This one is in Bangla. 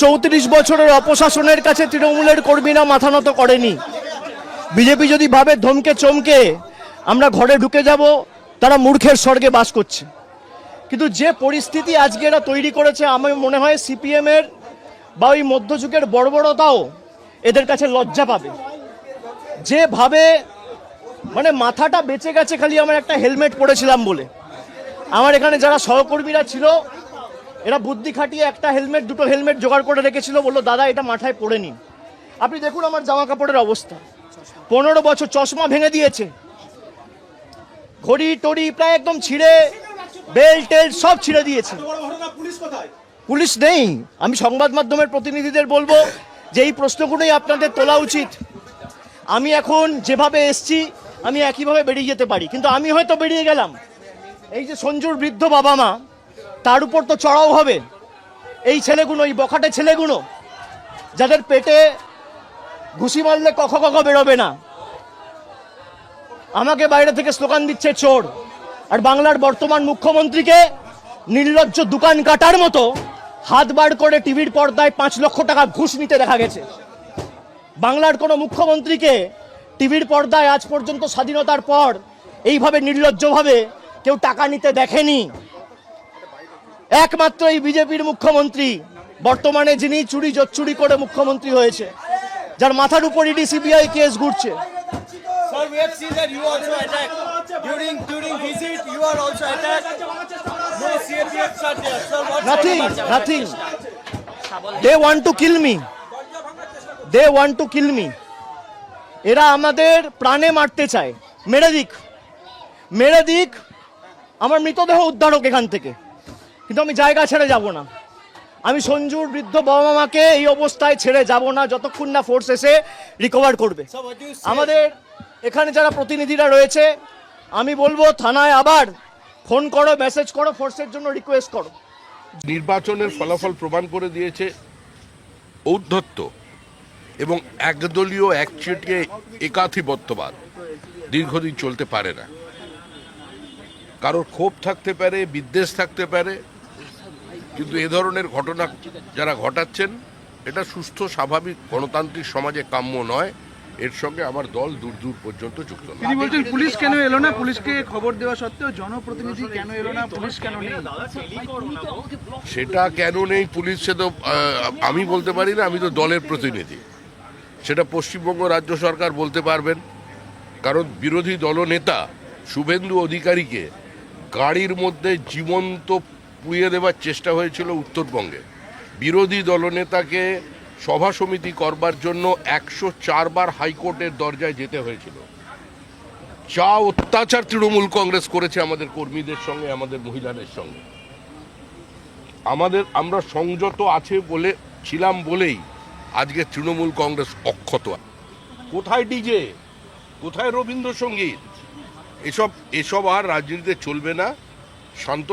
34 বছরের অপশাসনের কাছে তৃণমূলের কর্মীরা মাথা নত করেনি। বিজেপি যদি ভাবে ধমকে চমকে আমরা ঘরে ঢুকে যাব, তারা মূর্খের স্বর্গে বাস করছে। কিন্তু যে পরিস্থিতি আজকে এরা তৈরি করেছে, আমার মনে হয় সিপিএমের বা ওই মধ্যযুগের বর্বরতাও এদের কাছে লজ্জা পাবে। যেভাবে মানে মাথাটা বেঁচে গেছে খালি আমার একটা হেলমেট পরেছিলাম বলে। আমার এখানে যারা সহকর্মীরা ছিল এরা বুদ্ধি খাটিয়ে একটা হেলমেট দুটো হেলমেট জোগাড় করে রেখেছিল, বললো দাদা এটা মাথায় পরে নিন। আপনি দেখুন আমার জামা কাপড়ের অবস্থা, 15 বছর চশমা ভেঙে দিয়েছে, ঘড়ি টড়ি প্রায় একদম ছিঁড়ে, বেল্ট টেল্ট সব ছিঁড়ে দিয়েছে। পুলিশ নেই। আমি সংবাদ মাধ্যমের প্রতিনিধিদের বলবো যে এই প্রশ্নগুলোই আপনাদের তোলা উচিত। আমি এখন যেভাবে এসছি আমি একইভাবে বেরিয়ে যেতে পারি, কিন্তু আমি হয়তো বেরিয়ে গেলাম, এই যে সঞ্জুর বৃদ্ধ বাবা মা তার উপর তো চড়াও হবে এই ছেলেগুলো, এই বখাটে ছেলেগুলো যাদের পেটে ঘুষি মারলে কখ কখ বেরোবে না। আমাকে বাইরে থেকে স্লোগান দিচ্ছে চোর, আর বাংলার বর্তমান মুখ্যমন্ত্রীকে নির্লজ্জ দোকান কাটার মতো হাত বার করে টিভির পর্দায় 5 লক্ষ টাকা ঘুষ নিতে দেখা গেছে। বাংলার কোনো মুখ্যমন্ত্রীকে টিভির পর্দায় আজ পর্যন্ত স্বাধীনতার পর এইভাবে নির্লজ্জভাবে কেউ টাকা নিতে দেখেনি। একমাত্র এই বিজেপির মুখ্যমন্ত্রী বর্তমানে, যিনি চুরি জচ্চুরি করে মুখ্যমন্ত্রী হয়েছে, যার মাথার উপর ইডি সিবিআই কেস ঘুরছে। Sir, we have seen that you also attacked. During visit, you are also attacked. No CAPF are there. Sir, what's Nothing. They want to kill me. They want to kill me. এরা আমাদের প্রাণে মারতে চায়। মেরে দিক, আমার মৃতদেহ উদ্ধার হোক এখান থেকে, কিন্তু আমি জায়গা ছেড়ে যাব না। আমি সঞ্জুর বৃদ্ধ বাবা মাকে এই অবস্থায় ছেড়ে যাব না যতক্ষণ না ফোর্স এসে রিকভার করবে। আমাদের এখানে যারা প্রতিনিধিরা রয়েছে আমি বলবো থানায় আবার ফোন করো, মেসেজ করো, ফোর্সের জন্য রিকোয়েস্ট করো। নির্বাচনের ফলাফল প্রমাণ করে দিয়েছে ঔদ্ধত্য এবং একদলীয় একচেটিয়া একাধিপত্যবাদ দীর্ঘদিন চলতে পারে না। কারোর ক্ষোভ থাকতে পারে, বিদ্বেষ থাকতে পারে, কিন্তু এ ধরনের ঘটনা যারা ঘটাচ্ছেন এটা সুস্থ স্বাভাবিক গণতান্ত্রিক সমাজে কাম্য নয়। এর সঙ্গে আমার দল দূর দূর পর্যন্ত যুক্ত নয়। তিনি বলছেন পুলিশ কেন এলো না, পুলিশকে খবর দেওয়া সত্ত্বেও জনপ্রতিনিধি কেন এলো না, পুলিশ কেন নেই? সেটা কেন নেই পুলিশ, সে তো আমি বলতে পারি না, আমি তো দলের প্রতিনিধি। সেটা পশ্চিমবঙ্গ রাজ্য সরকার বলতে পারবেন, কারণ বিরোধী দলনেতা শুভেন্দু অধিকারীকে গাড়ির মধ্যে জীবন্ত পুড়িয়ে দেওয়ার চেষ্টা হয়েছিল উত্তরবঙ্গে। বিরোধী দলনেতাকে সভা সমিতি করবার জন্য 104 বার হাইকোর্টের দরজায় যেতে হয়েছিল। যা অত্যাচার তৃণমূল কংগ্রেস করেছে আমাদের কর্মীদের সঙ্গে, আমাদের মহিলাদের সঙ্গে, আমরা সংযত আছে বলে ছিলাম বলেই আজকে তৃণমূল কংগ্রেস অক্ষত। কোথায় ডিজে, কোথায় রবীন্দ্রসঙ্গীত, এসব আর রাজনীতিতে চলবে না। শান্ত